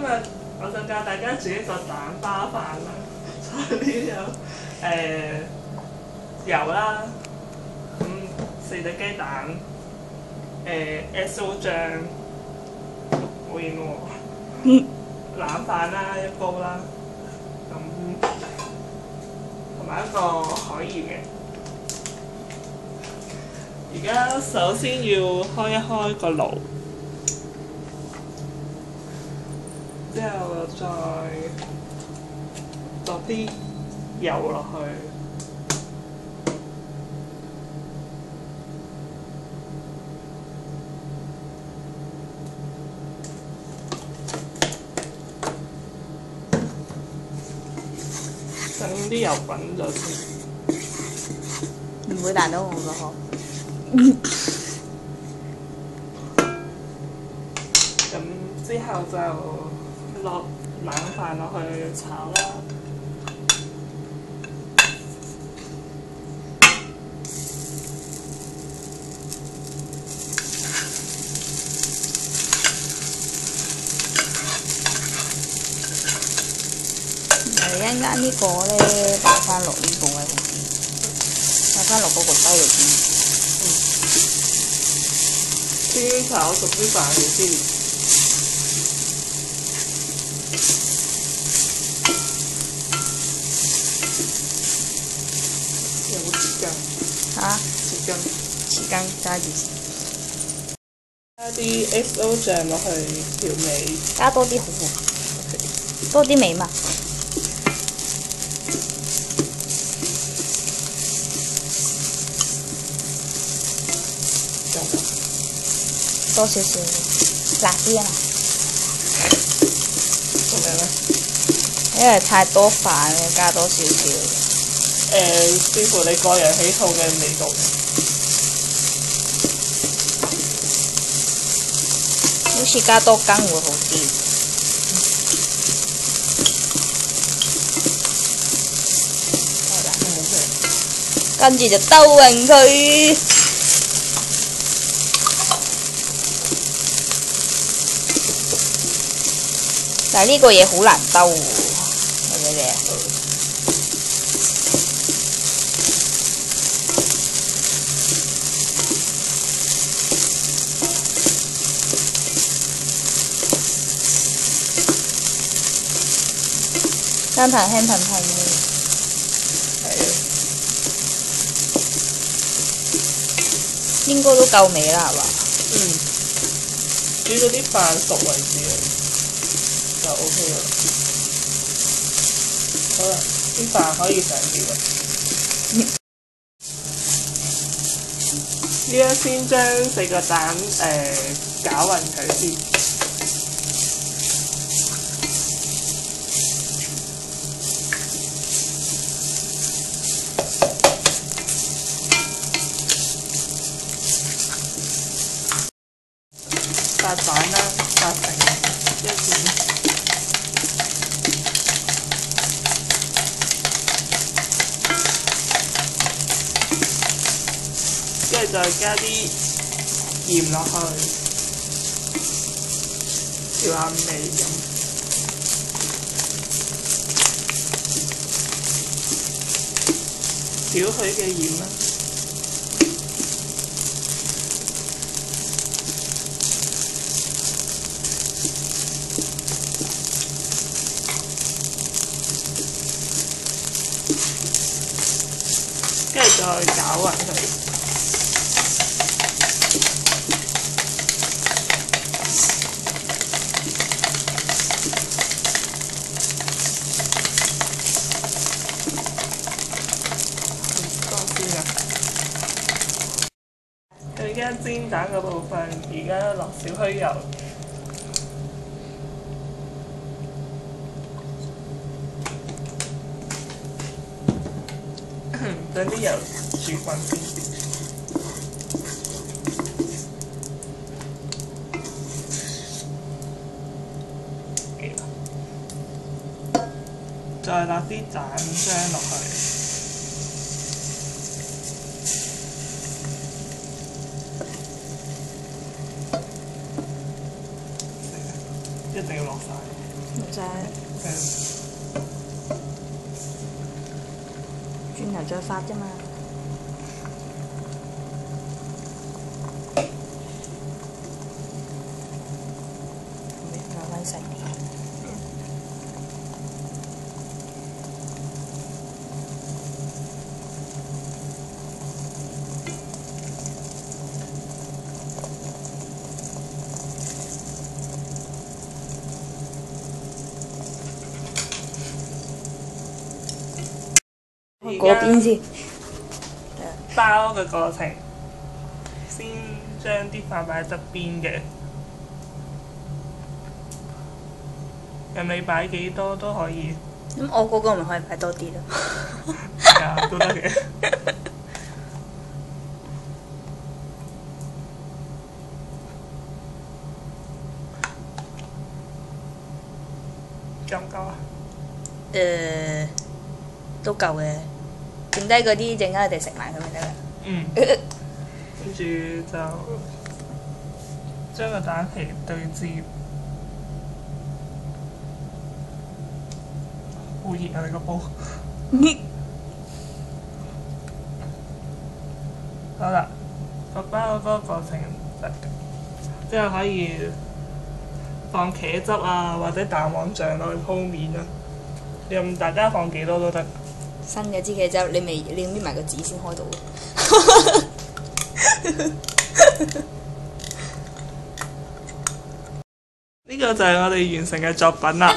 今日我想教大家煮一個蛋花飯啦，材料有油啦，4隻雞蛋，XO 醬，冇嘢喎，冷飯啦一煲啦，咁同埋一個海鹽嘅。而家首先要開一開個爐，之後再落啲油落去，等啲油滾咗先。唔會彈到我個殼。咁之後就落冷飯落去炒啦。一陣間呢個咧擺翻落呢個位好啲，擺翻落嗰個低度先。先炒熟啲飯先。有冇匙羹？嚇？匙羹。匙羹揸住先。加啲 XO 醬落去調味。加多啲好喎，多啲味嘛。多少少，辣啲啊嘛。做咩咧？因為太多飯咧，加多少少。視乎你個人喜好嘅味道。好似加多羹會好啲。係啦，跟住就兜勻佢。但係呢個嘢好難兜喎，係咪咧？香噴香噴噴嘅。係。應該都夠味啦，係嘛？煮到啲飯熟為止就 OK 啦。好啦，啲飯可以上碟啦。依家先將4個蛋攪勻佢先。8瓣啦，8成1件。跟住再加啲鹽落去，調下味咁。少許嘅鹽啦。跟住再攪勻佢。而家煎蛋嘅部分，而家落少許油。等啲油煮滾先。再落啲蛋漿落去。一定要落晒。唔使，轉頭再發啫嘛。攞翻細啲。嗰邊先。包嘅過程，先將啲飯擺喺側邊嘅。任你擺幾多都可以。咁我嗰個咪可以擺多啲咯。係啊，都得嘅。夠唔夠啊？都夠嘅。剩低嗰啲陣間我哋食埋佢咪得啦。嗯。跟住就將個蛋皮對接。好熱啊！你個煲。好啦，個包嗰個過程之後可以放茄汁啊，或者蛋黃醬落去鋪面啊。任大家放幾多都得。新嘅支茄汁，你要搣埋個紙先開到。呢個就係我哋完成嘅作品啦。